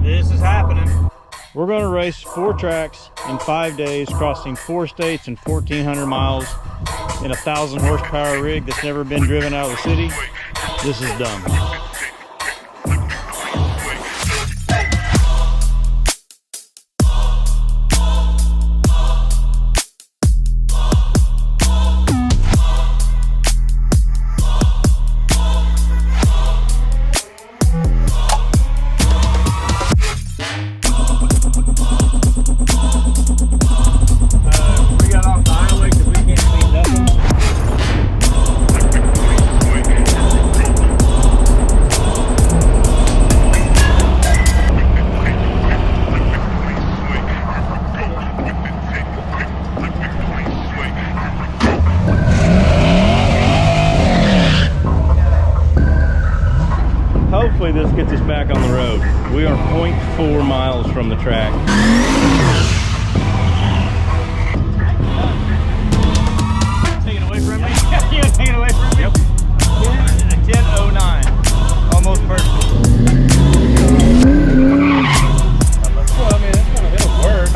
This is happening. We're going to race 4 tracks in 5 days, crossing 4 states and 1,400 miles in a 1,000 horsepower rig that's never been driven out of the city. This is dumb. Hopefully this gets us back on the road. We are 0.4 miles from the track. Take it away from me? You take it away from me? Yep. 10:09. Almost perfect. Well, I mean, it'll work.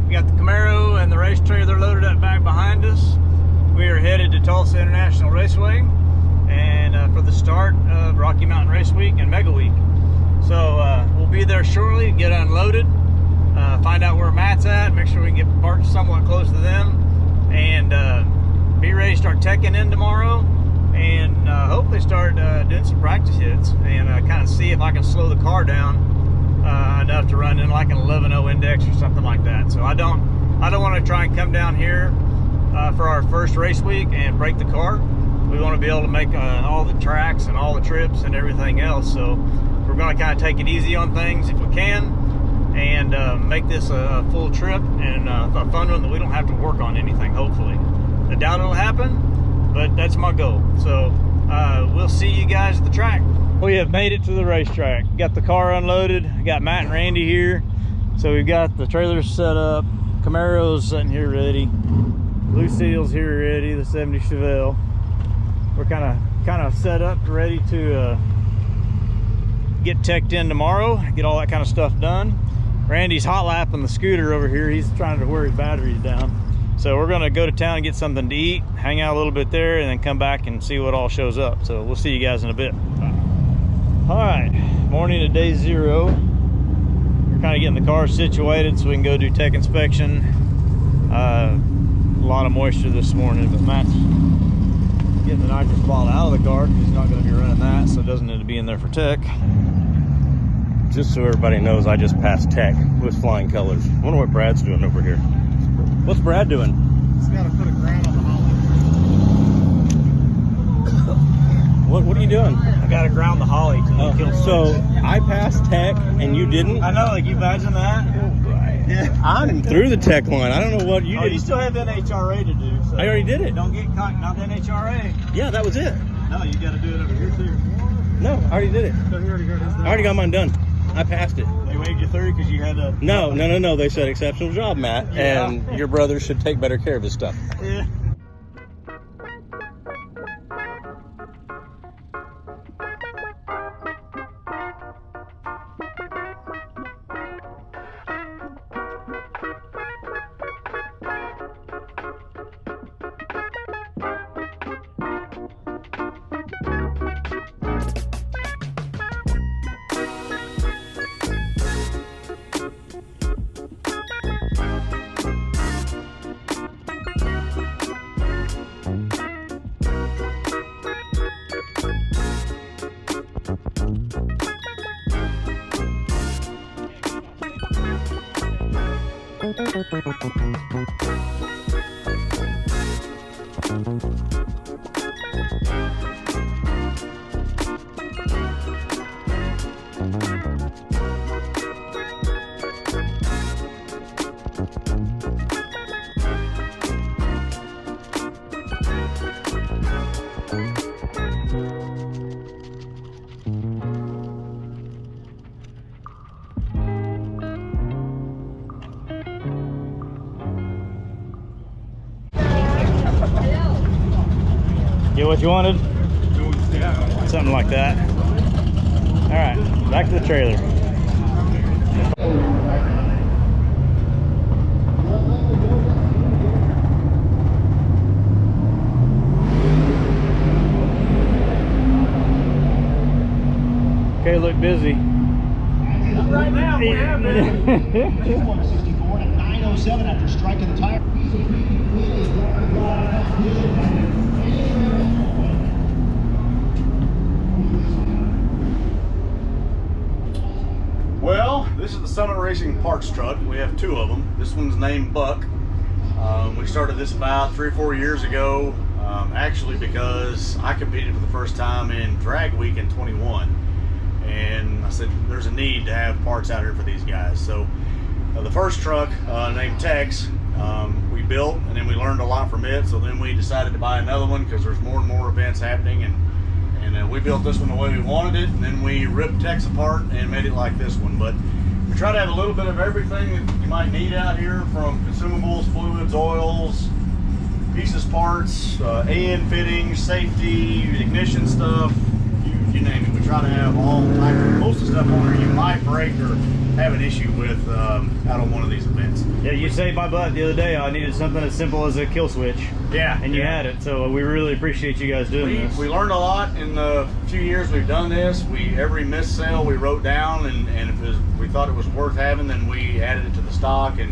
We got the Camaro and the race trailer loaded up back behind us. We are headed to Tulsa International Raceway and for the start of Rocky Mountain Race Week and Mega Week. So we'll be there shortly, get unloaded, find out where Matt's at, make sure we can get parked somewhat close to them, and be ready to start teching in tomorrow, and hopefully start doing some practice hits and kind of see if I can slow the car down enough to run in like an 11.0 index or something like that. So I don't want to try and come down here for our first race week and break the car. We want to be able to make all the tracks and all the trips and everything else. So we're going to kind of take it easy on things if we can, and make this a full trip and a fun one that we don't have to work on anything, hopefully. I doubt it'll happen, but that's my goal. So we'll see you guys at the track. We have made it to the racetrack. Got the car unloaded. Got Matt and Randy here. So we've got the trailers set up. Camaro's sitting here ready. Lucille's here ready, the 70 Chevelle. We're kind of set up, ready to get teched in tomorrow, get all that kind of stuff done. Randy's hot lapping the scooter over here. He's trying to wear his batteries down. So we're gonna go to town and get something to eat, hang out a little bit there, and then come back and see what all shows up. So we'll see you guys in a bit. All right, morning of day 0. We're kind of getting the car situated so we can go do tech inspection. A lot of moisture this morning, but Matt's getting the nitrous bottle out of the car because he's not going to be running that, so it doesn't need to be in there for tech. Just so everybody knows, I just passed tech with flying colors. I wonder what Brad's doing over here. What's Brad doing? He's got to put a ground on the holly. What are you doing? I got to ground the holly to kill. So I passed tech and you didn't? I know, like, you imagine that? Yeah. I'm through the tech line. I don't know what you did. You still have NHRA to do. So I already did it. Don't get caught, not NHRA. Yeah, that was it. No, you got to do it over here too. No, I already did it. So he already got his I already got mine done. I passed it. They waved you through because you had to. No. They said exceptional job, Matt. Yeah. And your brother should take better care of his stuff. Yeah. Get what you wanted? Yeah. Something like that. All right, back to the trailer. Okay, look busy. Right now, we have it. 164 at 9:07 after striking the tire. Well, this is the Summit Racing parts truck. We have two of them. This one's named Buck. We started this about 3 or 4 years ago, actually because I competed for the first time in Drag Week in 21. And I said, there's a need to have parts out here for these guys. So the first truck named Tex, we built, and then we learned a lot from it. So then we decided to buy another one because there's more and more events happening, and we built this one the way we wanted it, and then we ripped Tex apart and made it like this one. But we try to have a little bit of everything that you might need out here, from consumables, fluids, oils, pieces, parts, AN fittings, safety, ignition stuff, you name it. We try to have all types of, most of the stuff on there you might break or have an issue with out on one of these events. Yeah, you saved my butt the other day. I needed something as simple as a kill switch. Yeah. And you had it, so we really appreciate you guys doing this. We learned a lot in the few years we've done this. Every missed sale we wrote down, and if we thought it was worth having, then we added it to the stock, and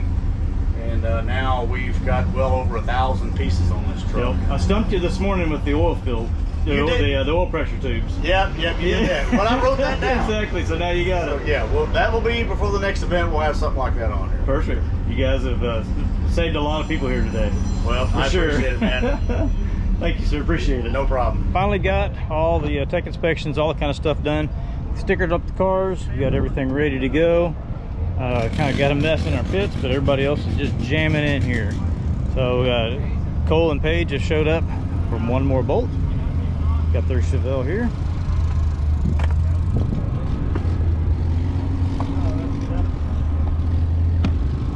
now we've got well over 1,000 pieces on this truck. Yep. I stumped you this morning with the oil fill. The oil pressure tubes. Yep, you did that. But I wrote that down. Exactly, so now you got it. So, yeah, well, that will be before the next event. We'll have something like that on here. Perfect. You guys have saved a lot of people here today. Well, I appreciate it, man. Thank you, sir. Appreciate it. No problem. Finally got all the tech inspections, all that kind of stuff done. Stickered up the cars. We got everything ready to go. Kind of got a mess in our pits, but everybody else is just jamming in here. So Cole and Paige have showed up from one more bolt. Got their Chevelle here.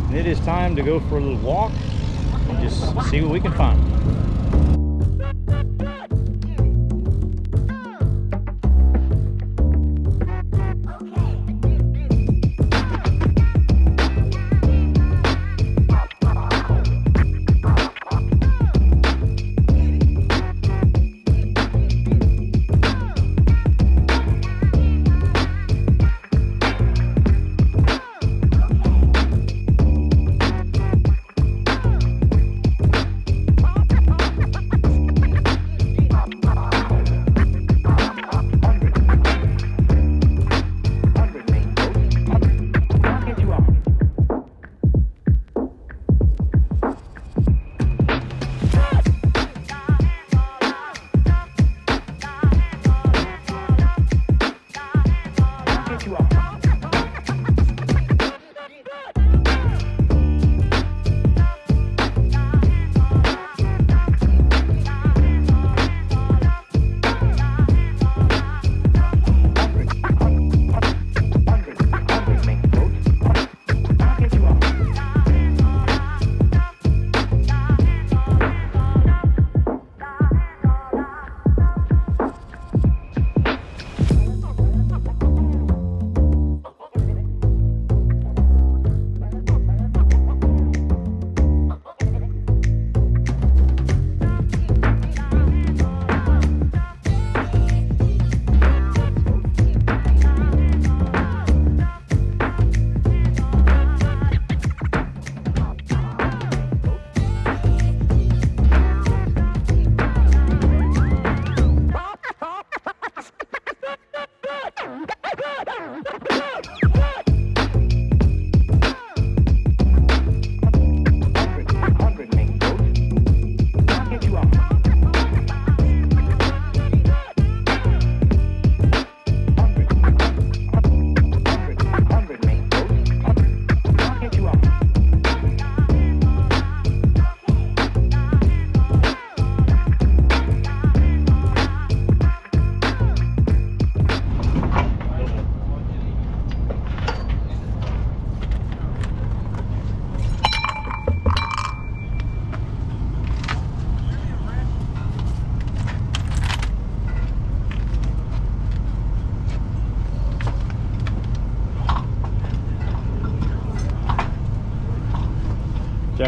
And it is time to go for a little walk and just see what we can find.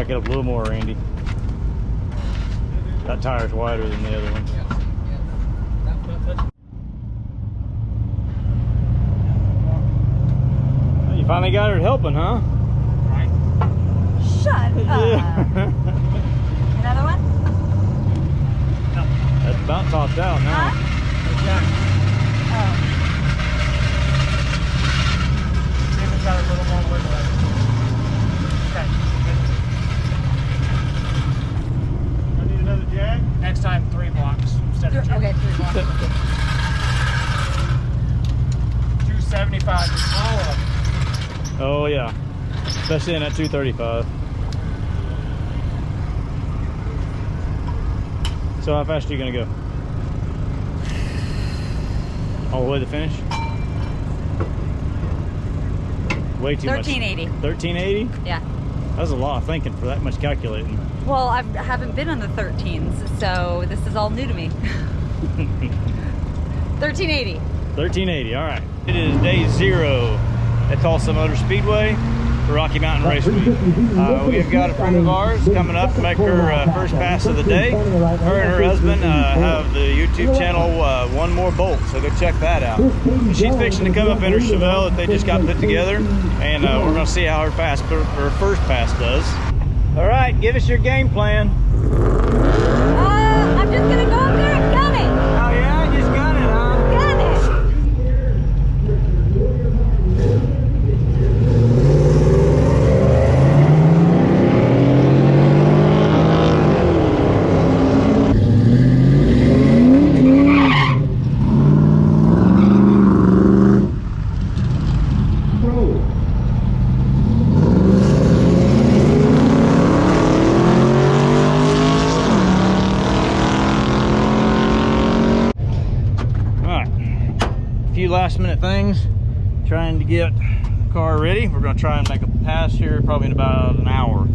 Back it up a little more, Randy. That tire's wider than the other one. Well, you finally got her helping, huh? Shut up. Another one? That's about topped out now. Huh? Oh. See if it's got a little more wiggle in it. Okay. I need another jag. Next time, 3 blocks instead of 2. Okay, 3 blocks. 275 is all of them. Oh yeah, especially in that 235. So how fast are you gonna go? All the way to the finish? Way too 1380. much. 1380? Yeah. That was a lot of thinking for that much calculating. Well, I haven't been on the 13s, so this is all new to me. 1380. 1380, all right. It is day 0 at Tulsa Motor Speedway for Rocky Mountain Race Week. We've got a friend of ours coming up to make her first pass of the day. Her and her husband have the YouTube channel One More Bolt, so go check that out. She's fixing to come up in her Chevelle that they just got put together, and we're going to see how her first pass does. All right, give us your game plan. I'm just gonna go up there and gun it. Oh yeah, just got it, huh? Gun it. Last minute things, trying to get the car ready. We're going to try and make a pass here probably in about an hour.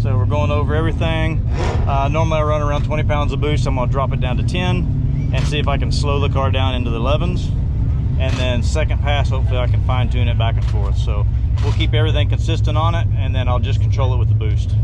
So we're going over everything. Normally I run around 20 pounds of boost. I'm going to drop it down to 10 and see if I can slow the car down into the 11s. And then second pass, hopefully I can fine tune it back and forth. So we'll keep everything consistent on it, and then I'll just control it with the boost.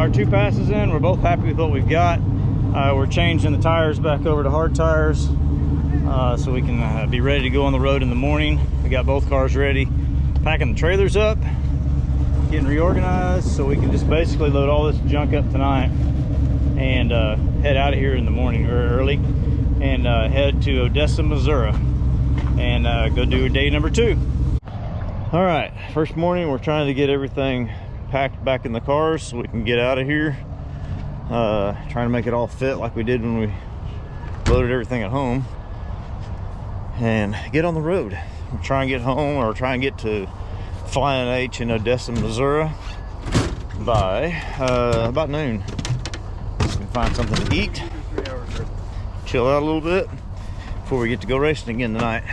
our 2 passes in. We're both happy with what we've got. We're changing the tires back over to hard tires so we can be ready to go on the road in the morning. We got both cars ready, packing the trailers up, getting reorganized so we can just basically load all this junk up tonight and head out of here in the morning very early and head to Odessa, Missouri and go do day number 2. All right, first morning, we're trying to get everything packed back in the cars so we can get out of here. Trying to make it all fit like we did when we loaded everything at home and get on the road. We'll try and get home, or try and get to Flying H in Odessa, Missouri by about noon. So we can find something to eat, chill out a little bit before we get to go racing again tonight.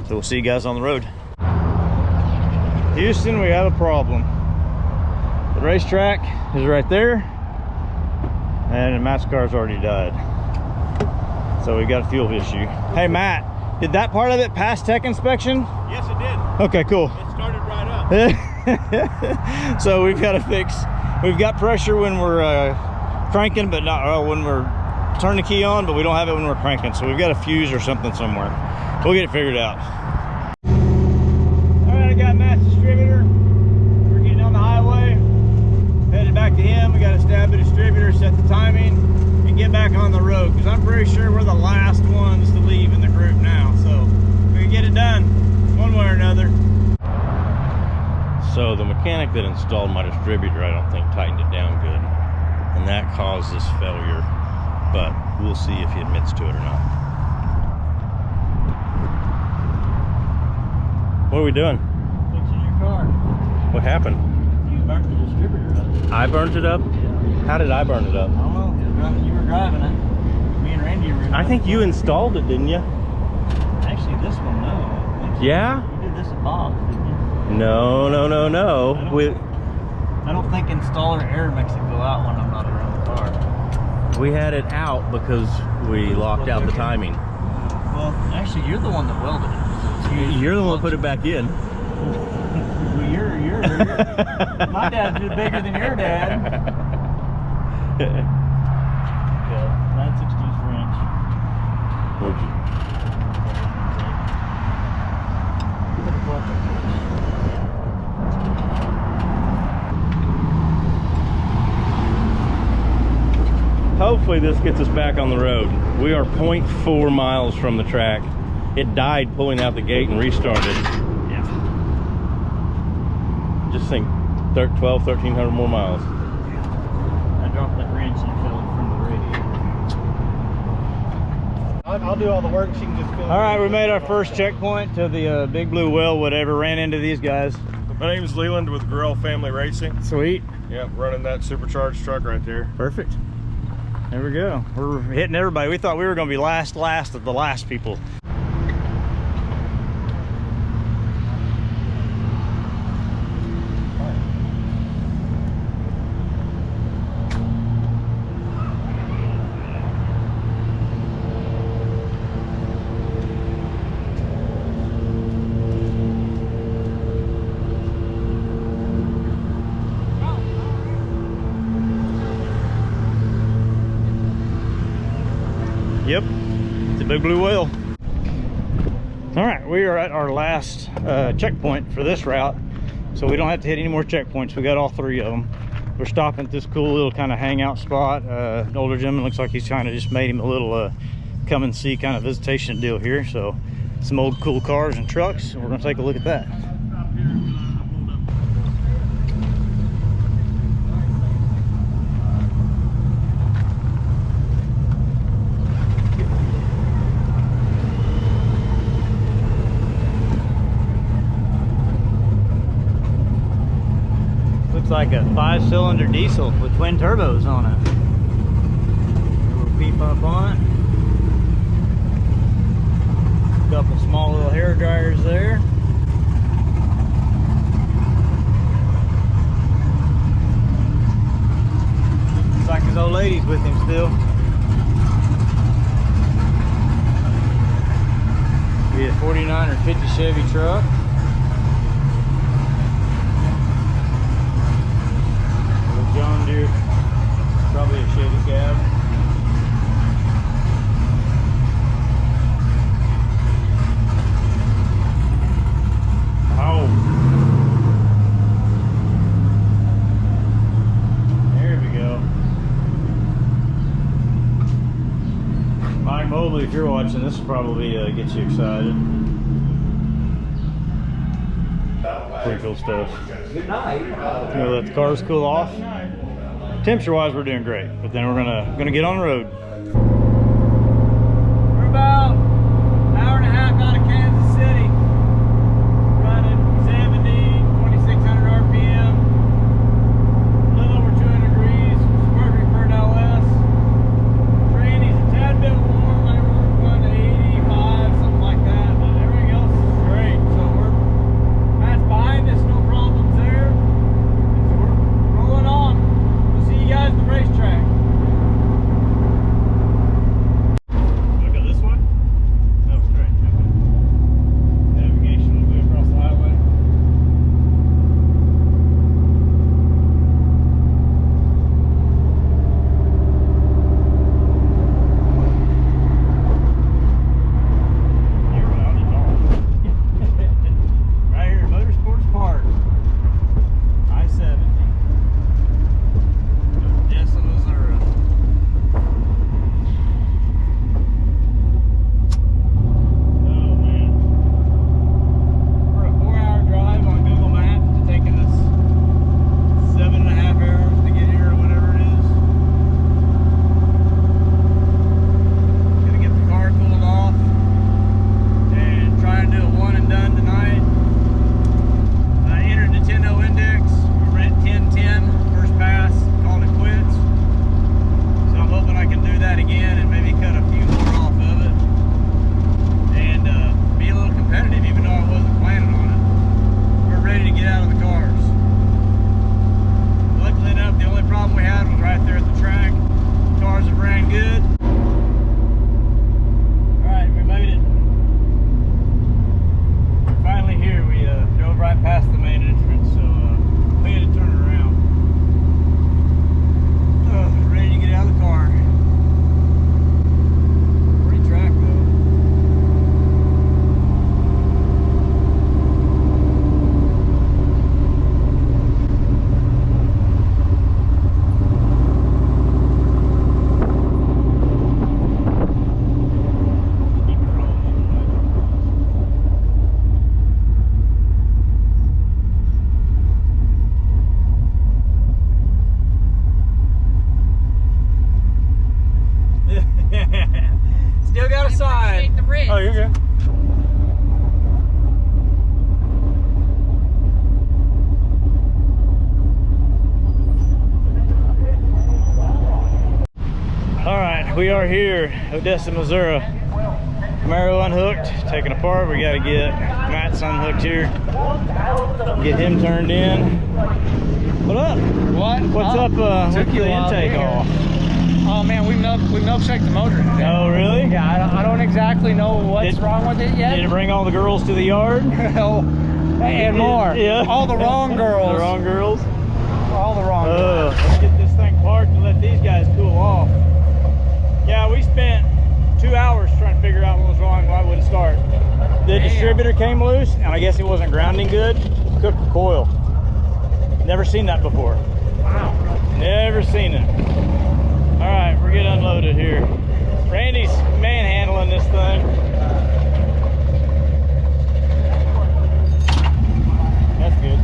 So we'll see you guys on the road. Houston, we have a problem. The racetrack is right there, and Matt's car's already died. So we got a fuel issue. Hey Matt, did that part of it pass tech inspection? Yes, it did. Okay, cool. It started right up. So we've got to fix, we've got pressure when we're cranking, but not when we're turning the key on, but we don't have it when we're cranking. So we've got a fuse or something somewhere. We'll get it figured out. All right, I got Matt's distributor. We're getting on the highway, headed back to him. We got to stab the distributor, set the timing, and get back on the road, because I'm pretty sure we're the last ones to leave in the group now. So we can get it done one way or another. So the mechanic that installed my distributor, I don't think tightened it down good, and that caused this failure, but we'll see if he admits to it or not. What are we doing? Fixing your car. What happened? You burnt the distributor up. I burnt it up? How did I burn it up? I don't know. You were driving it. Me and Randy were in I think you installed it, didn't you? Actually, this one, no. I think so. Yeah? You did this at Bob's, didn't you? No. I don't think installer error makes it go out when I'm not around the car. We had it out because we locked out the timing. Well, actually, you're the one that welded it. So You're the one that put it back in. Well, you're my dad's bigger than your dad. 9/16 French. Hopefully this gets us back on the road. We are 0.4 miles from the track. It died pulling out the gate and restarted. Yeah. Just think 1,300 more miles. I dropped that wrench and it fell from the radio. I'll do all the work. She can just go. All right, we made our first checkpoint to the Big Blue Whale, whatever. Ran into these guys. My name's Leland with Grill Family Racing. Sweet. Yep, running that supercharged truck right there. Perfect. There we go. We're hitting everybody. We thought we were going to be last of the last people. Yep, it's a Big Blue Whale. All right, we are at our last checkpoint for this route, so we don't have to hit any more checkpoints. We got all 3 of them. We're stopping at this cool little kind of hangout spot. An older gentleman, looks like he's kind of just made him a little come and see kind of visitation deal here. So some old cool cars and trucks, and we're gonna take a look at that. Like a 5-cylinder diesel with twin turbos on it. A little peep up on it. A couple small little hair dryers there. Looks like his old lady's with him still. Be a 49 or 50 Chevy truck. John Deere, probably a Chevy cab. Oh, there we go. Mike Mobley, if you're watching, this will probably get you excited. Pretty cool stuff. We'll let the cars cool off. Temperature wise, we're doing great, but then we're gonna get on the road. We're about an hour and a half out of Kansas City. Running 70, 2600 RPM. A little over 200 degrees. Perfect for an LS. Trainee's a tad bit warm. I remember going to 85, something like that. But everything else is great. So Matt's behind us, no problems there. So we're rolling on. We'll see you guys at the racetrack. Look at this one. No, straight. Okay. Navigation will be across the highway. You're out of right here, Motorsports Park. I-70. Odessa, Missouri. Oh man. For a 4-hour drive on Google Maps, it's taking us 7.5 hours to get here or whatever it is. Gonna get the car cooled off and try and do a one and done tonight. I entered the 10.0 index. We ran 10.10 first pass, called it quits. So I'm hoping I can do that again and maybe cut a few more off of it and be a little competitive, even though I wasn't planning on it. We're ready to get out of the cars. Luckily enough, the only problem we had was right there at the track. Cars have ran good. All right, we made it. We're finally here. We drove right past the main entrance, so we had to turn around. Ready to get out of the car. Pretty track though. Keep it rolling. Still got a sign. The bridge. Oh, you're good. All right, we are here, Odessa, Missouri. Camaro unhooked, taken apart. We got to get Matt's unhooked here. Get him turned in. What up? What? What's up? What's the intake off? Oh man, we milkshaked the motor today. Oh, really? Yeah, I don't exactly know what's wrong with it yet. Did it bring all the girls to the yard? And more. Yeah. All the wrong girls. The wrong girls? All the wrong girls. Let's get this thing parked and let these guys cool off. Yeah, we spent 2 hours trying to figure out what was wrong, why it wouldn't start. The distributor came loose, and I guess it wasn't grounding good. Cooked the coil. Never seen that before. Wow. Never seen it. All right, we're getting unloaded here. Randy's manhandling this thing. That's good.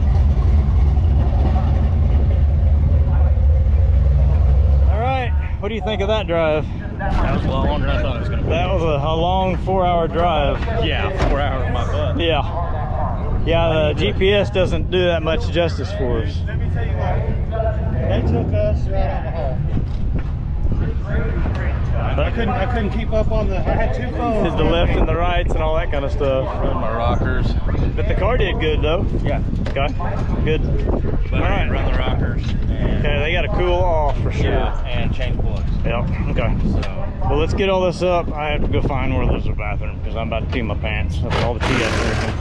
All right, what do you think of that drive? That was a lot longer than I thought it was going to be. That was a long 4-hour drive. Yeah, 4 hours on my butt. Yeah. Yeah, the GPS doesn't do that much justice for us. Let me tell you what. They took us right on the hole. I couldn't keep up on the. I had two phones. Did the left and the rights and all that kind of stuff. Run my rockers. But the car did good though. Yeah. Okay. Good. But I didn't run the rockers. And, Okay, they got to cool off for sure. yeah, and change plugs. Yep. Okay. So, Well, let's get all this up. I have to go find where there's a bathroom because I'm about to pee my pants. That's all the tea I'm drinking.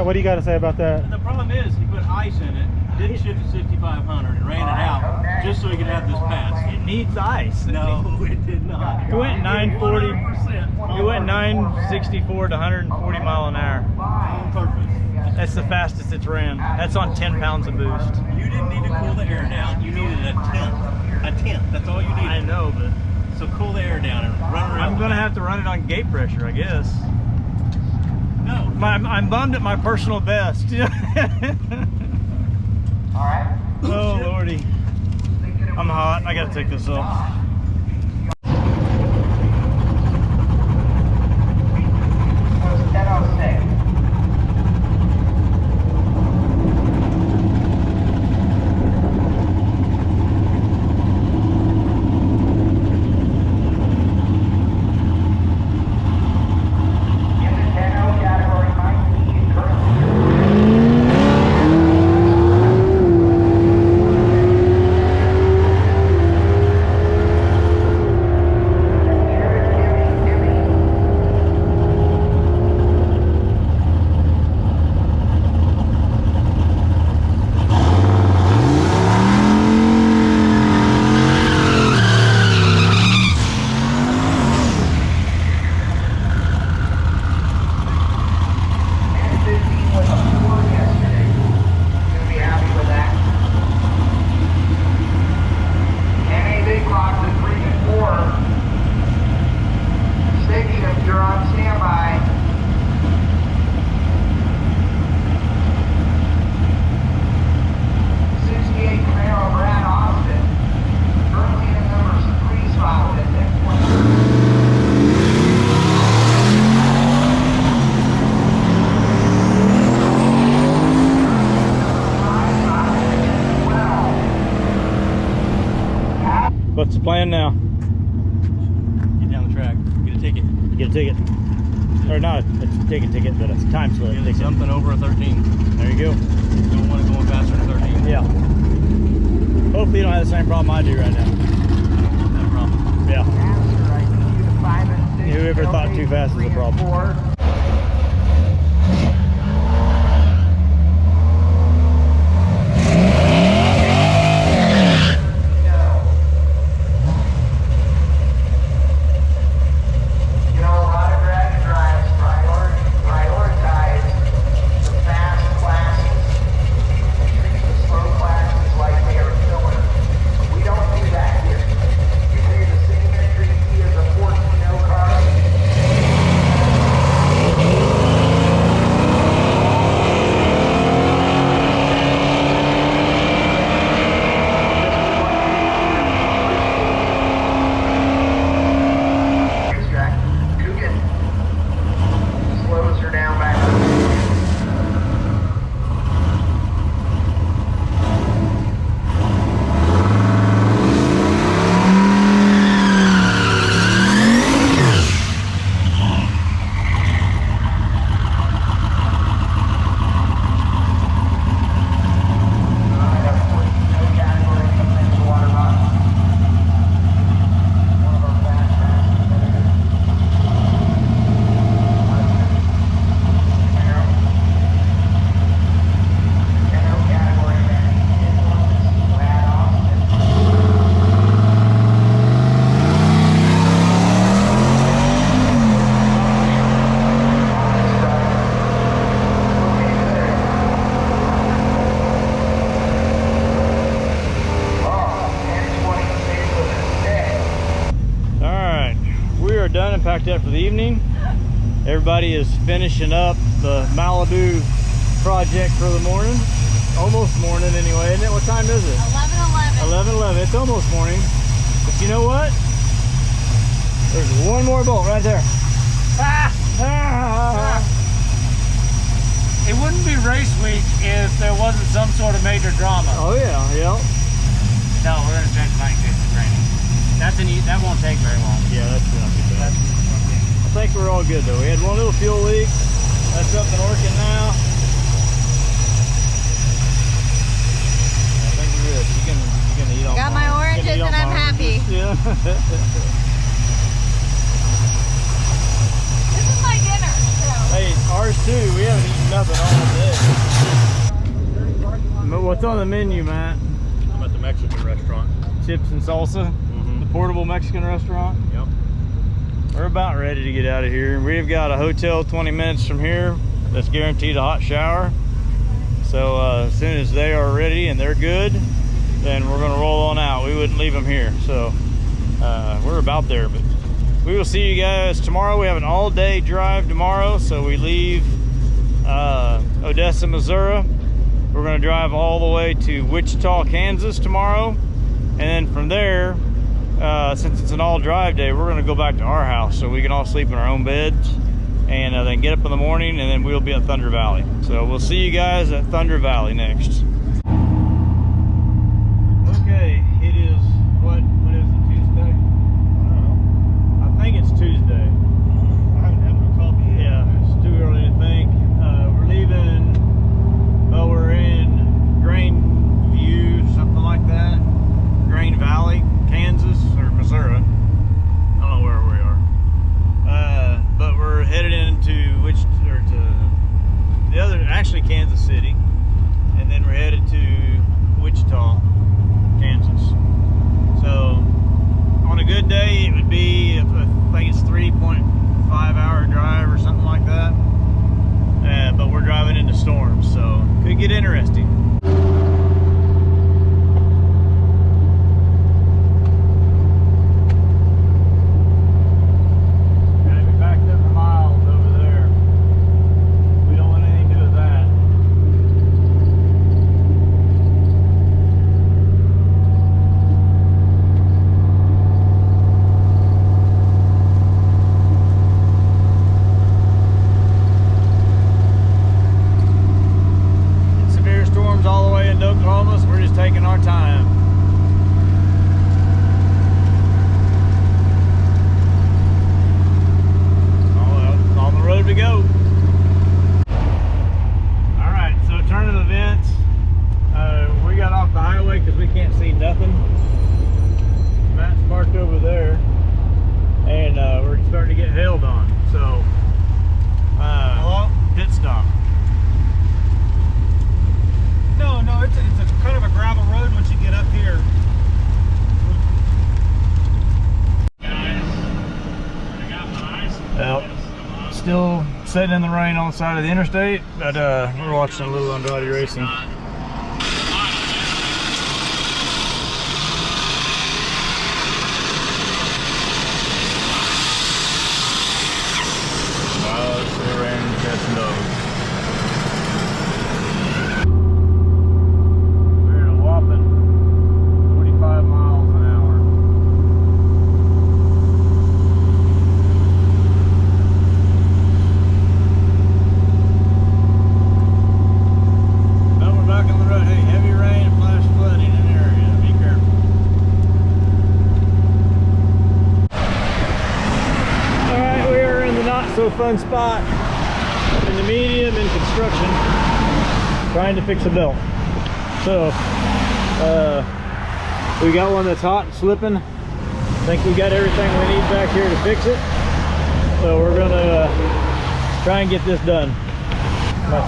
what do you got to say about that? The problem is he put ice in it, didn't shift to 6,500 and ran it out just so he could have this pass. It needs ice. No, it did not. It went 940. 100%. It went 964 to 140 mile an hour. On purpose. That's the fastest it's ran. That's on 10 pounds of boost. You didn't need to cool the air down. You needed a tenth. A tenth. That's all you needed. I know, but So cool the air down and run around. I'm gonna have to run it on gate pressure, I guess. No. I'm bummed at my personal best. Oh lordy, I'm hot. I gotta take this off. What's the plan now? Get down the track. Get a ticket. Get a ticket. Or not a ticket, but a time slip. Get something over a 13. There you go. Don't want to go faster than 13. Yeah. Hopefully you don't have the same problem I do right now. No problem. Yeah. Whoever thought too fast was a problem. Done and packed up for the evening. Everybody is finishing up the Malibu project for the morning. Almost morning anyway, isn't it? What time is it? 11:11. 11:11. It's almost morning. But you know what? There's one more bolt right there. It wouldn't be race week if there wasn't some sort of major drama. Oh yeah, yeah. No, we're gonna spend tonight in case it's raining. That won't take very long. Yeah, that's not too bad. I think we're all good though. We had one little fuel leak. That's up and working now. I think we're good. You can eat all Got my oranges and I'm happy. Yeah. This is my dinner. So. Hey, ours too. We haven't eaten nothing all day. But what's on the menu, Matt? I'm at the Mexican restaurant. Chips and salsa? The portable Mexican restaurant? Yep. We're about ready to get out of here. We've got a hotel 20 minutes from here that's guaranteed a hot shower. So as soon as they are ready and they're good, then we're gonna roll on out. We wouldn't leave them here. So we're about there, but we will see you guys tomorrow. We have an all-day drive tomorrow. So we leave Odessa, Missouri. We're gonna drive all the way to Wichita, Kansas tomorrow. And then from there, since it's an all drive day, we're gonna go back to our house so we can all sleep in our own beds and then get up in the morning, and then we'll be at Thunder Valley. So we'll see you guys at Thunder Valley next. Okay, it is, what is it, Tuesday? I don't know. I think it's Tuesday. I haven't had my coffee yet. Yeah, it's too early to think. We're leaving, well, we're in Grain View, something like that. Grain Valley, Kansas, or Missouri. I don't know where we are. But we're headed into actually Kansas City. And then we're headed to Wichita, Kansas. So on a good day, it would be, I think it's 3.5 hour drive or something like that. But we're driving into storms, so could get interesting. Gotta be backed up for miles over there. We don't want anything to do with that. Severe storms all the way into Oklahoma, so we're just taking our time. On the road we go. All right, so turn of events. We got off the highway because we can't see nothing. Matt's parked over there, and we're starting to get hailed on. So, hello? Pit stop. No, it's a kind of a gravel road once you get up here. Well, still sitting in the rain on the side of the interstate, but we're watching a little Andrade racing. Wow, it's still raining cats and dogs. We're at a whopping 45 miles an hour. Now we're back on the road. Hey, heavy rain and flash flooding in the area. Be careful. Alright, we are in the not so fun spot in the medium in construction, trying to fix a belt. So, we got one that's hot and slipping. I think we got everything we need back here to fix it. So we're gonna try and get this done. Am I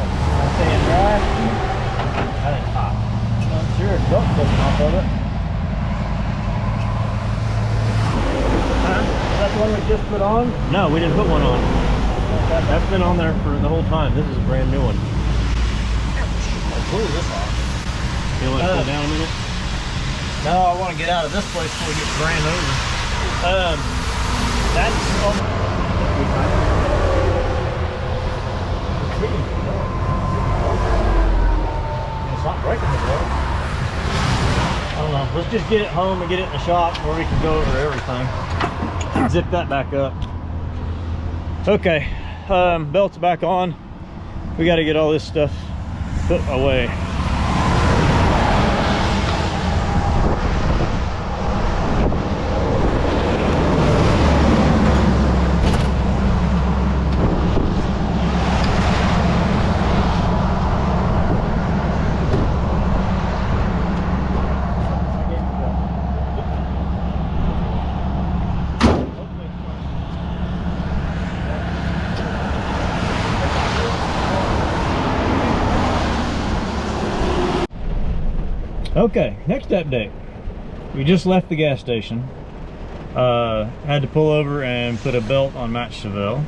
staying dry? I think it's hot. I'm sure it's belt slipping off of it. Huh? That's the one we just put on? No, we didn't put one on. That's been on there for the whole time. This is a brand new one. How cool is this off? You want to slow down a minute? No, I want to get out of this place before we get ran over. That's it's not breaking the road. I don't know. Let's just get it home and get it in the shop where we can go over everything. Zip that back up. Okay, belt's back on. We got to get all this stuff put away. Okay, next update. We just left the gas station. Had to pull over and put a belt on Matt's Chevelle.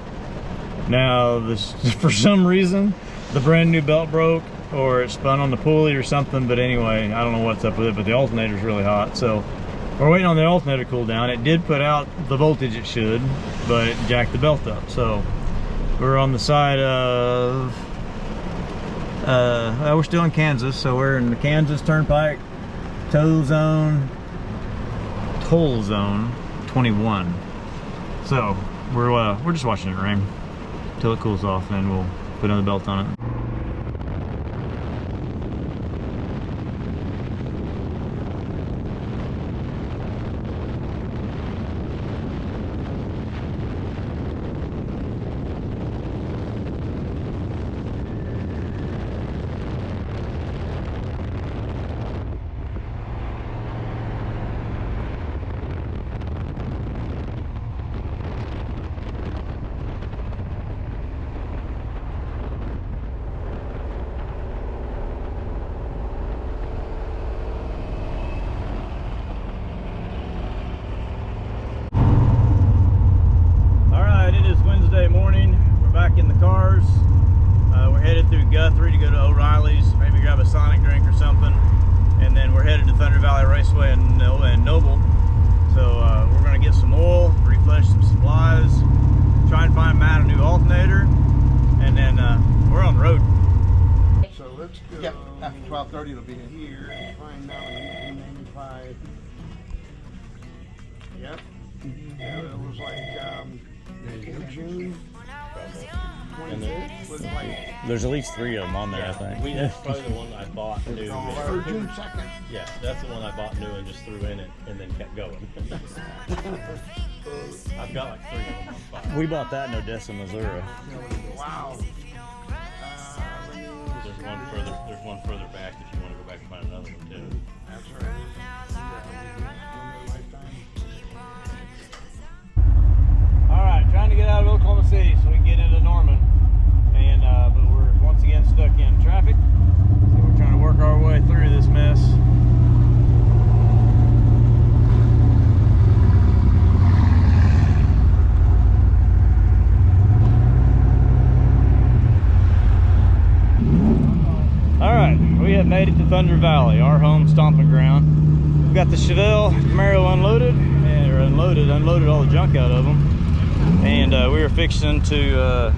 Now, this for some reason, the brand new belt broke, or it spun on the pulley or something, but anyway, I don't know what's up with it, but the alternator's really hot, so we're waiting on the alternator to cool down. It did put out the voltage it should, but it jacked the belt up. So we're on the side of, well, we're still in Kansas, so we're in the Kansas Turnpike, toll zone 21. So we're just watching it rain till it cools off, and we'll put another belt on it. In the cars, we're headed through Guthrie to go to O'Reilly's, maybe grab a Sonic drink or something, and then we're headed to Thunder Valley Raceway in Noble. So we're going to get some oil, refresh some supplies, try and find Matt a new alternator, and then we're on the road. So let's go. Yep, after 12:30 it'll be here. Find out 1895. Yep. Yeah, it was like June. And Was like there's at least 3 of them on there, I think. That's probably the one I bought new. or June 2nd. Yeah, that's the one I bought new and just threw in it and then kept going. I've got like 3 of them on file. We bought that in Odessa, Missouri. Wow. There's one further back if you want to go back and find another one too. That's right. Alright, trying to get out of Oklahoma City so we can get into Norman. And but we're once again stuck in traffic. So we're trying to work our way through this mess. Alright, we have made it to Thunder Valley, our home stomping ground. We've got the Chevelle Camaro unloaded, or unloaded all the junk out of them. And we are fixing to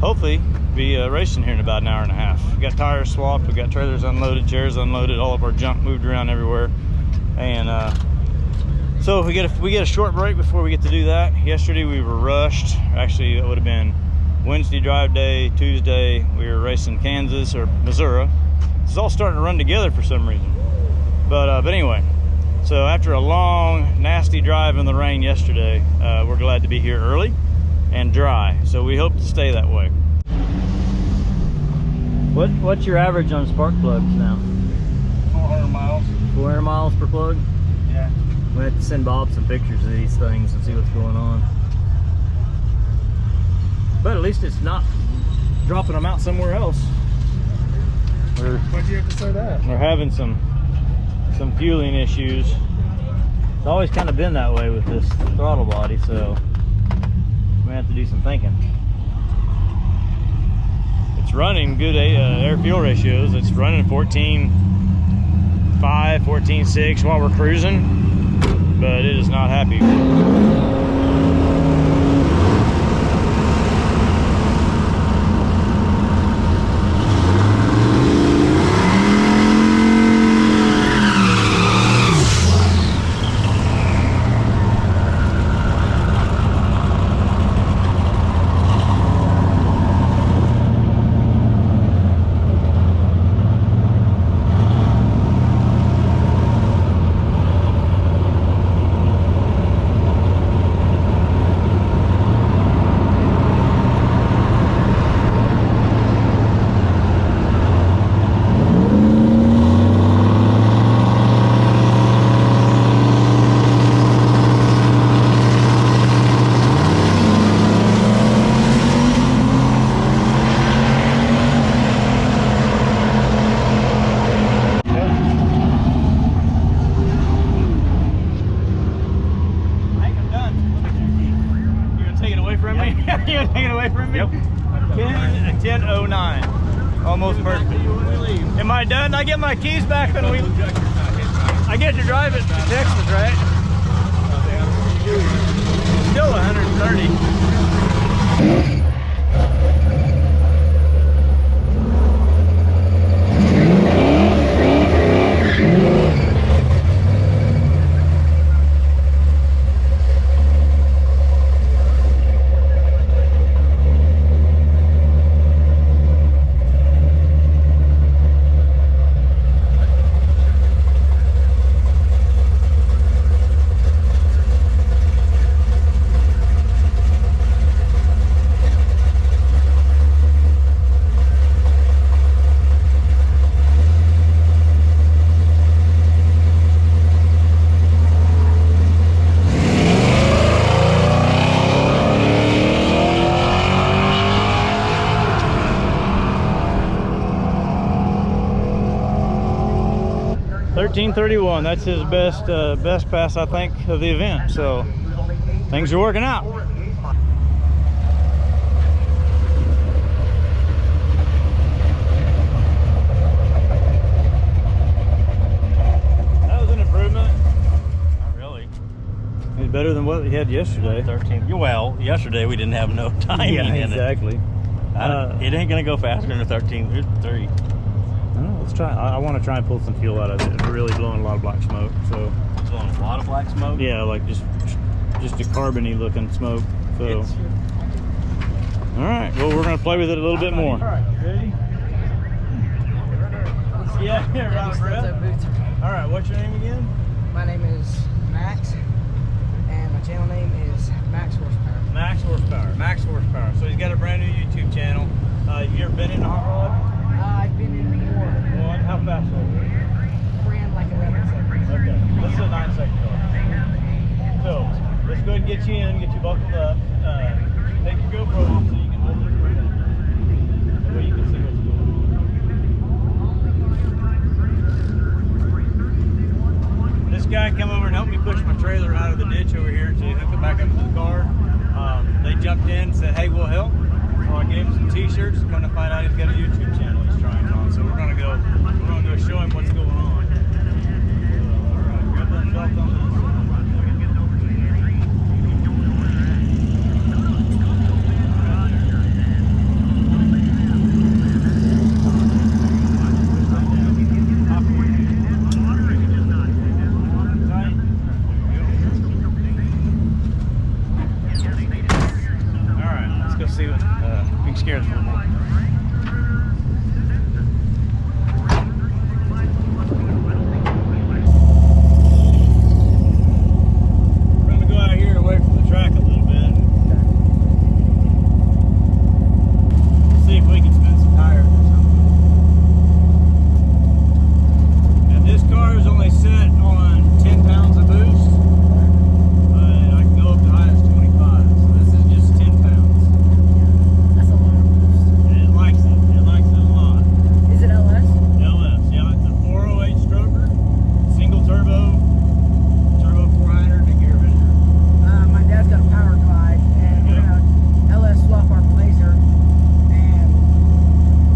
hopefully be racing here in about an hour and a half. We got tires swapped, we got trailers unloaded, chairs unloaded, all of our junk moved around everywhere. And so we get a short break before we get to do that. Yesterday we were rushed. Actually, it would have been Wednesday drive day, Tuesday we were racing Kansas or Missouri. It's all starting to run together for some reason. But anyway. So after a long, nasty drive in the rain yesterday, we're glad to be here early and dry. So we hope to stay that way. What's your average on spark plugs now? 400 miles. 400 miles per plug? Yeah. We have to send Bob some pictures of these things and see what's going on. But at least it's not dropping them out somewhere else. Why'd you have to say that? We're having some fueling issues. It's always kind of been that way with this throttle body, so we have to do some thinking. It's running good air fuel ratios. It's running 14.5, 14.6 while we're cruising, but it is not happy. me? You gonna take it away from me? Yep. 10:09. Almost perfect. Am I done? I get my keys back when we. I get to drive it to Texas, right? Still 130. 13:31. That's his best pass, I think, of the event. So things are working out. That was an improvement. Not really. It's better than what he had yesterday. 13. Well, yesterday we didn't have no timing Yeah, in exactly. it ain't gonna go faster than a 13.3. Oh, let's try. I want to try and pull some fuel out of it. It's really blowing a lot of black smoke. So It's blowing a lot of black smoke. yeah, like just a carbony looking smoke. So all right, well, we're gonna play with it a little bit more. All right, ready? Yeah, right, Brett. All right, what's your name again? My name is Max, and my channel name is Max Horsepower. Max Horsepower. Max Horsepower. So he's got a brand new YouTube channel. Have you ever been in a hot rod? I've been in before. Well, how fast was it? Ran like 11 seconds. Okay, this is a 9-second car. So let's go ahead and get you in, get you buckled up. Take your GoPro off so you can hold it for a minute. So you can see what's going on. This guy come over and helped me push my trailer out of the ditch over here to hook it back up to the car. They jumped in and said, hey, we'll help. So I gave him some t-shirts. Come to find out he's got a YouTube channel he's trying on. So we're gonna go show him what's going on. All right, grab that belt on this. See what we can scare us a little more. We're gonna go out here away from the track a little bit. See if we can spin some tires or something. And this car is only set on 10 pounds of boost. I can go up to high as 25. So this is just 10 pounds. That's a lot of boost. It likes it. It likes it a lot. Is it LS? LS, yeah, it's a 408 stroker, single turbo 400 and a gear bender. My dad's got a power glide, and we're gonna LS swap our Blazer and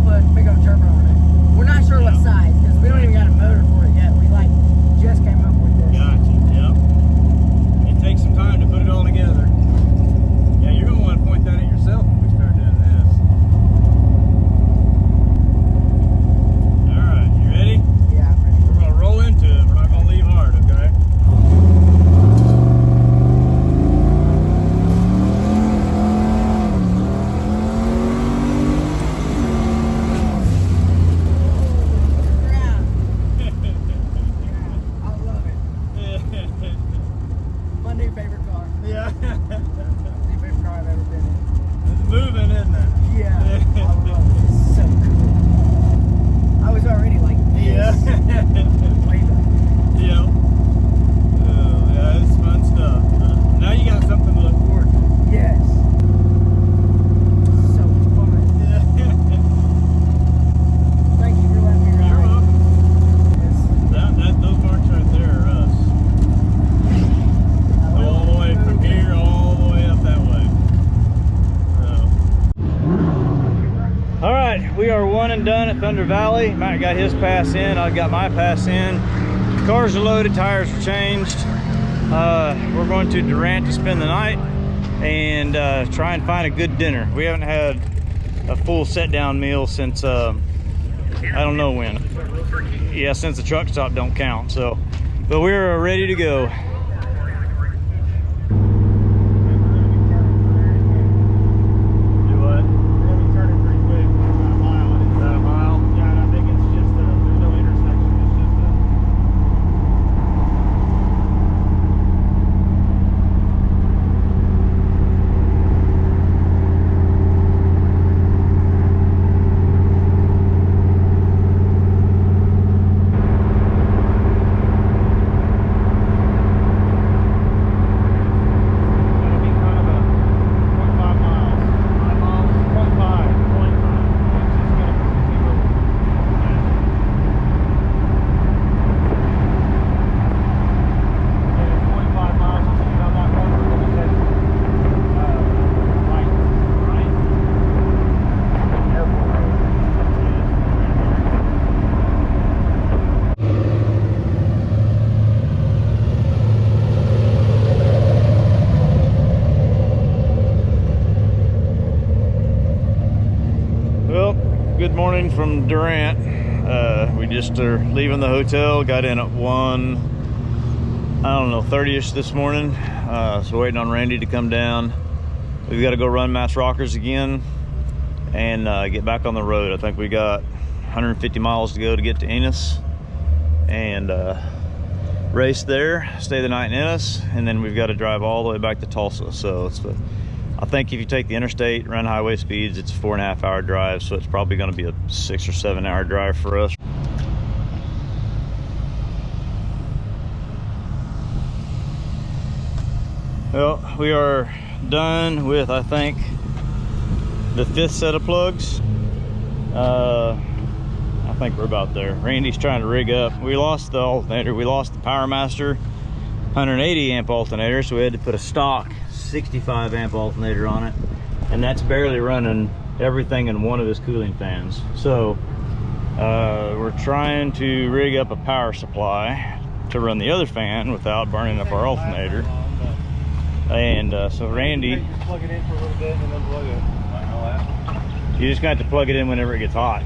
put big old turbo on it. We're not sure what size because we don't even got a motor for it yet. We like just came up with this. Gotcha, yep. It takes some time to put it all together. Yeah, you're gonna want to point that at yourself when we start doing this. All right, you ready? Yeah, I'm ready. We're gonna roll into it. We're not gonna leave hard, okay? I love it. My new favorite car. Yeah. New favorite car I've ever been in. It's moving, isn't it? Yeah, I love it. It's so cool. I was already like this. Yeah. Way back. Yeah. Yeah, it's fun stuff. Now you got something to look forward to. Yes. So fun. Yeah. Thank you for letting me ride. You're welcome. Yes. Those marks right there are us. All the way from here, all the way up that way. one and done at Thunder Valley. Matt got his pass in, I got my pass in. Cars are loaded, tires are changed. We're going to Durant to spend the night and try and find a good dinner. We haven't had a full set down meal since I don't know when. Yeah, since the truck stop don't count. So, but we're ready to go. Good morning from Durant. We just are leaving the hotel, got in at 30ish this morning. So waiting on Randy to come down. We've got to go run Mass Rockers again and get back on the road. I think we got 150 miles to go to get to Ennis and race there, stay the night in Ennis, and then we've got to drive all the way back to Tulsa. So it's I think if you take the interstate, run highway speeds, it's a 4.5 hour drive, so it's probably going to be a 6 or 7 hour drive for us. Well, we are done with, I think, the 5th set of plugs. I think we're about there. Randy's trying to rig up. We lost the alternator. We lost the Power Master 180 amp alternator, so we had to put a stock 65 amp alternator on it, and that's barely running everything in one of his cooling fans. So we're trying to rig up a power supply to run the other fan without burning up our alternator. And so Randy, Plug it in for a little bit and then plug it. you just got to plug it in whenever it gets hot.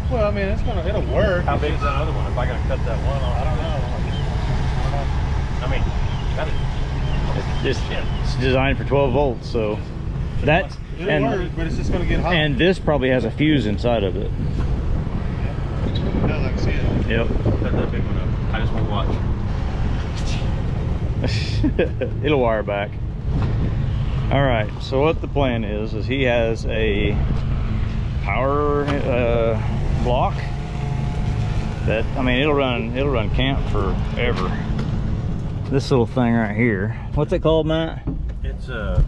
Well, I mean, it'll work. How big is that other one? If I gotta cut that one off, I don't know. I mean, got it. It's designed for 12 volts, so that's It'll work, but it's just gonna get hot. And this probably has a fuse inside of it. Yeah, I can see it. Yep. Cut that big one up. I just want to watch. It'll wire back. All right, so what the plan is he has a power block that, I mean, it'll run camp forever. This little thing right here, what's it called, Matt? It's a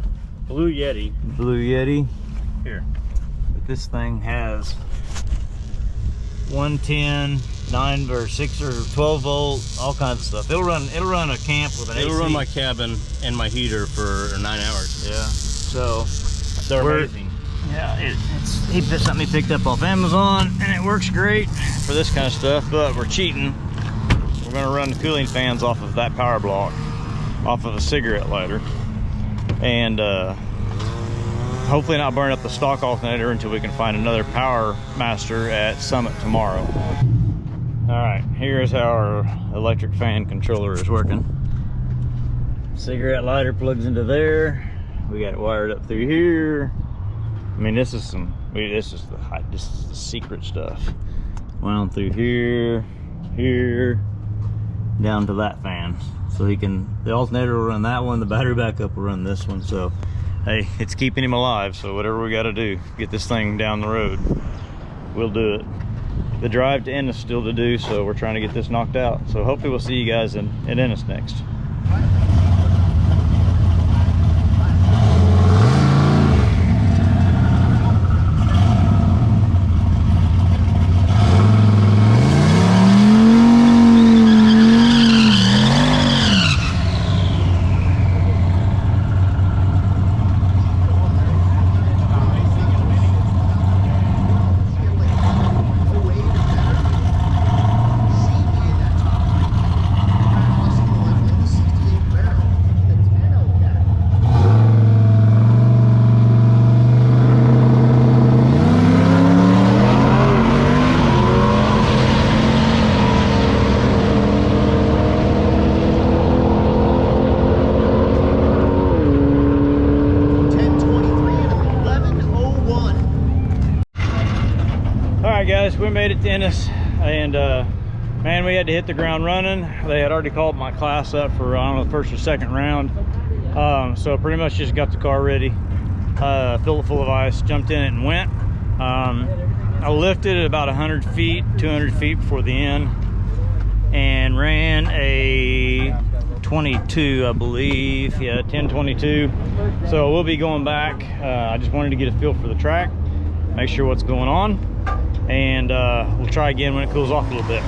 Blue Yeti. Blue Yeti. Here. But this thing has 110, 9 or 6 or 12 volt, all kinds of stuff. It'll run a camp with an AC. It'll run my cabin and my heater for 9 hours. Yeah. So They're amazing. Yeah, it's something he picked up off Amazon, and it works great for this kind of stuff, but we're cheating. We're gonna run the cooling fans off of that power block, off of a cigarette lighter, and hopefully not burn up the stock alternator until we can find another Power Master at Summit tomorrow. All right, here's how our electric fan controller is working. Cigarette lighter plugs into there. We got it wired up through here. I mean, this is the secret stuff. Wound through here, down to that fan. So the alternator will run that one, the battery backup will run this one. So, hey, it's keeping him alive. So whatever we got to do, get this thing down the road, we'll do it. The drive to Ennis is still to do, so we're trying to get this knocked out. So hopefully we'll see you guys in Ennis next. guys, we made it to Ennis, and man, we had to hit the ground running. They had already called my class up for, I don't know, the first or second round. So pretty much just got the car ready, filled it full of ice, jumped in it and went. I lifted at about 100 feet, 200 feet before the end, and ran a 22, I believe. Yeah, 10:22. So we'll be going back. I just wanted to get a feel for the track, make sure what's going on, and we'll try again when it cools off a little bit.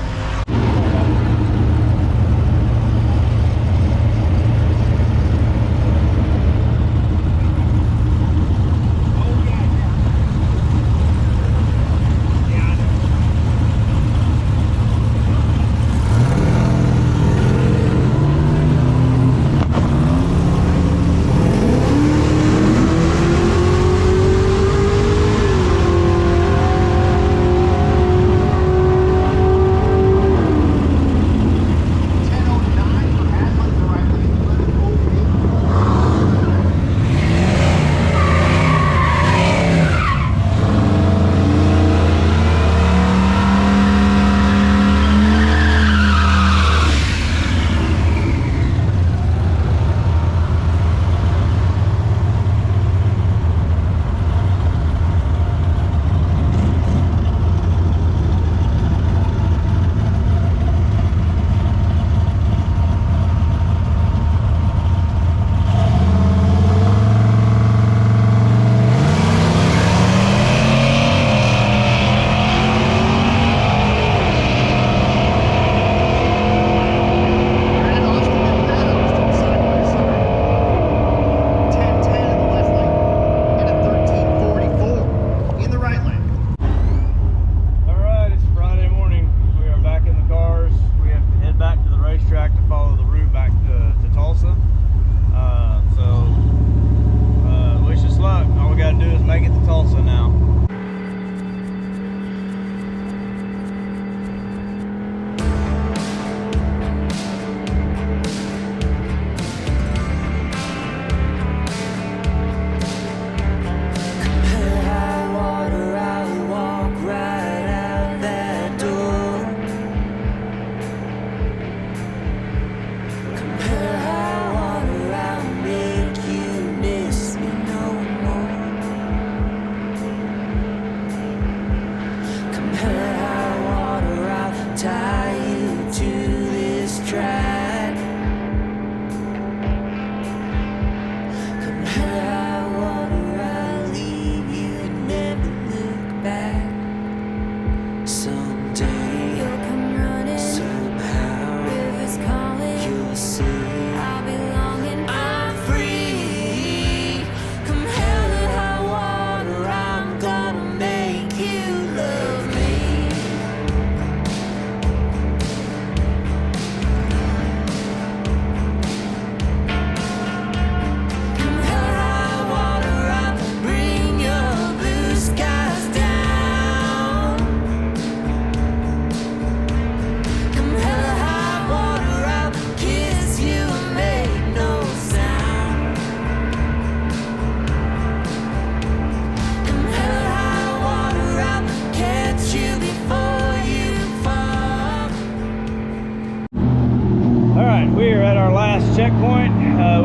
We are at our last checkpoint,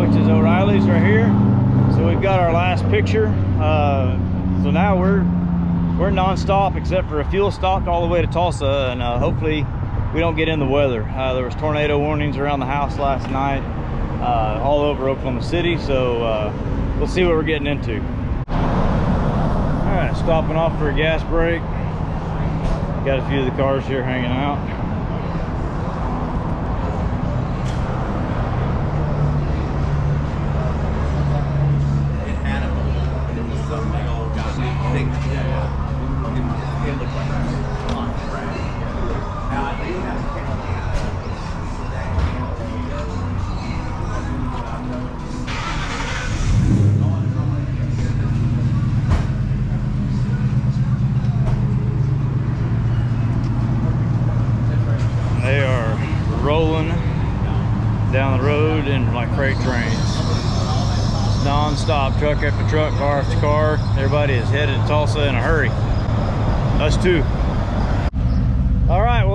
which is O'Reilly's right here. So we've got our last picture. So now we're non-stop except for a fuel stop all the way to Tulsa, and hopefully we don't get in the weather. There was tornado warnings around the house last night, all over Oklahoma City. So we'll see what we're getting into. All right, stopping off for a gas break. Got a few of the cars here hanging out. Rolling down the road in like freight trains, non-stop, truck after truck, car after car. Everybody is headed to Tulsa in a hurry. Us too.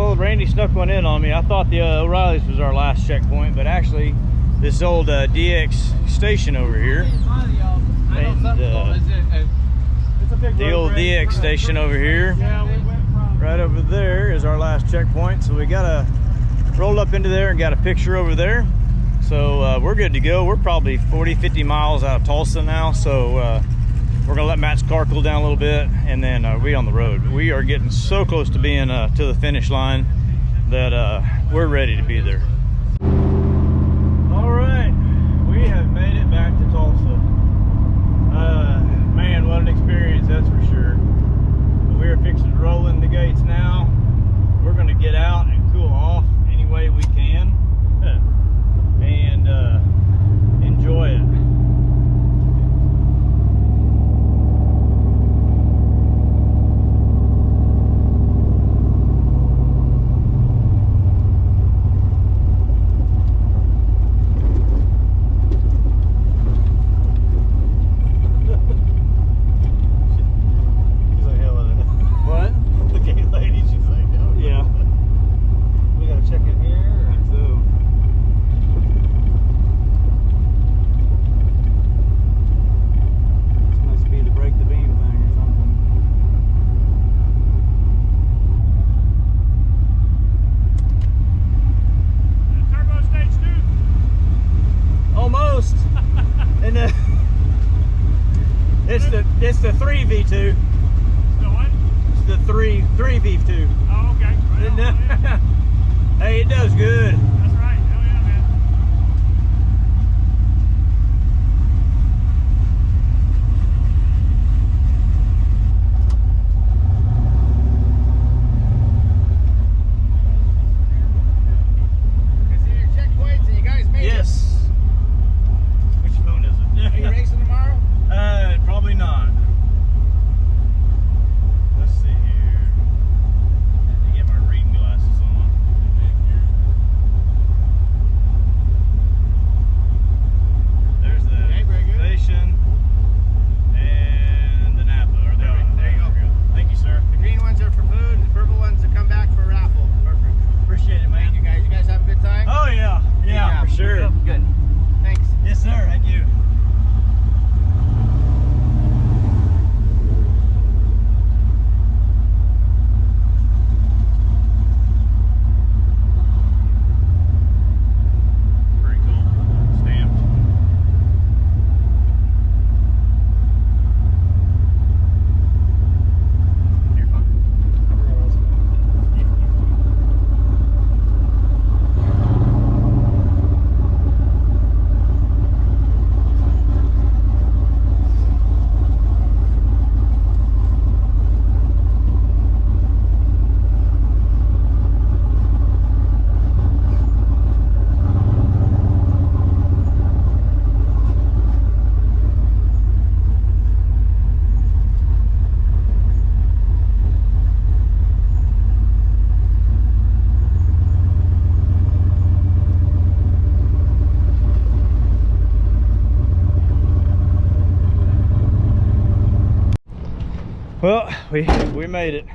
Well, Randy snuck one in on me. I thought the O'Reilly's was our last checkpoint, but actually this old DX station over here, and, the old DX station over here, right over there is our last checkpoint. So we gotta roll up into there and got a picture over there. So we're good to go. We're probably 40-50 miles out of Tulsa now. So we're gonna let Matt's car cool down a little bit, and then we on the road. We are getting so close to being to the finish line that we're ready to be there. All right, we have made it back to Tulsa. Man, what an experience, that's for sure. We are fixing to roll in the gates now. We're gonna get out and cool off any way we can and enjoy it. It's the 3V2. The what? It's the 3V2. Oh, okay. Right on, yeah. Hey, it does good. That's right. Hell yeah, man. I see your checkpoints and you guys made it. Yes. Which phone is it? Are you racing tomorrow? Probably not. Let's see here. Had to get my reading glasses on. There's the station and the Napa. Or the There you go. Thank you, sir. The green ones are for food, the purple ones will come back for raffle. Perfect. Appreciate it, man. Thank you guys. You guys have a good time? Oh yeah, yeah, for sure. Good. Thanks. Yes, sir. Thank you. Pretty cool. Stamped. You're fine. Well, we made it.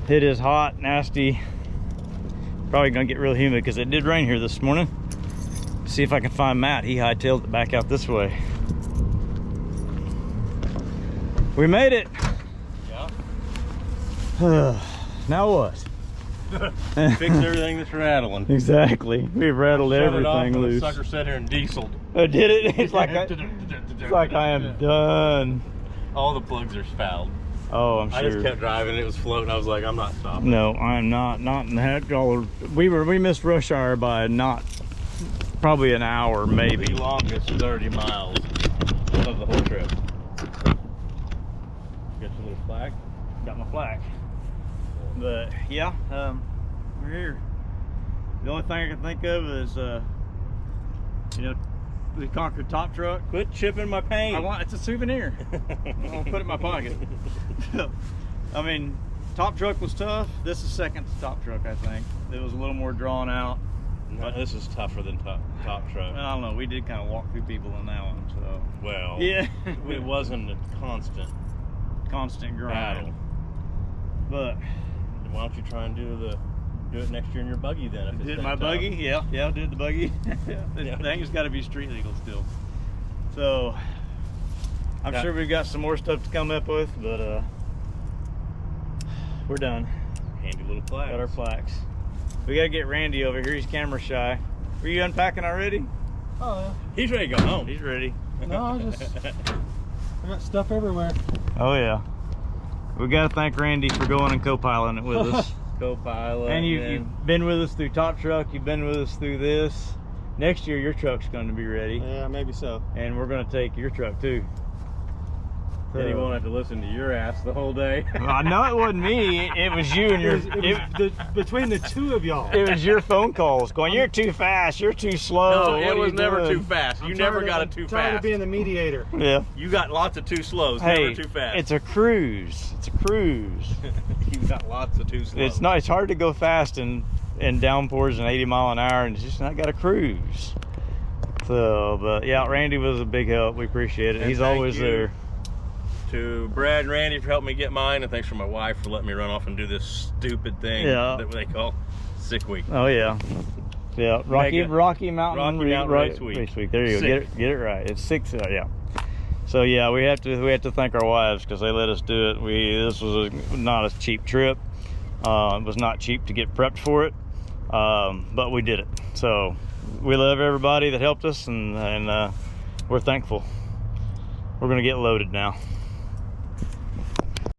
It is hot, nasty. Probably gonna get real humid because it did rain here this morning. See if I can find Matt. He hightailed it back out this way. We made it. Yeah. Now what? Fix everything that's rattling. Exactly. We've rattled Shut everything it off and loose. The sucker sat here and dieseled. Oh, did it? It's like I am done. All the plugs are fouled. Oh, I'm sure. I just kept driving. It was floating. I was like, I'm not stopping. No, I'm not in the heck. We missed rush hour by probably an hour, maybe. The longest 30 miles of the whole trip. Got your little flag? Got my flag. But yeah, we're here. The only thing I can think of is, we conquered Top Truck. Quit chipping my paint. It's a souvenir. I'll put it in my pocket. I mean, Top Truck was tough. This is second to Top Truck, I think. It was a little more drawn out. No, but this is tougher than top Truck. I don't know. We did kind of walk through people in that one, so. Well, yeah, it wasn't a constant grind. battle. But why don't you try and do it next year in your buggy then? If it's Did that my tough. buggy? Yeah, did the buggy. The Yeah. thing has got to be street legal still. So I'm Yeah. sure we've got some more stuff to come up with, but we're done. Handy little plaque. Got our plaques. We gotta get Randy over here. He's camera shy. Were you unpacking already? Oh, He's ready to go home. He's ready. yeah. No, I got stuff everywhere. Oh yeah. We gotta thank Randy for going and co-piloting it with us. Co-pilot. And you've been with us through Top Truck. You've been with us through this. Next year, your truck's going to be ready, Yeah, maybe so. and we're going to take your truck too. Then he won't have to listen to your ass the whole day. Well, I know it wasn't me. It was you and your. Between the two of y'all. It was your phone calls going. You're too fast. You're too slow. No, What it are was you never doing?" too fast. You never got it too Trying to fast. be in the mediator. Yeah. You got lots of too slows, Hey, never too fast. it's a cruise. It's a cruise. You got lots of too slows. It's not. It's hard to go fast in downpours and 80 mile an hour, and it's just not got a cruise. So, but yeah, Randy was a big help. We appreciate it. And He's thank always you there. To Brad and Randy for helping me get mine, and thanks for my wife for letting me run off and do this stupid thing Yeah. that they call Sick Week. Oh yeah, yeah. Rocky Mega. Mountain Mountain Race Week. There you go. Sick. Get it right. It's 6. Yeah. So yeah, we have to thank our wives because they let us do it. This was not a cheap trip. It was not cheap to get prepped for it, but we did it. So we love everybody that helped us, and we're thankful. We're gonna get loaded now.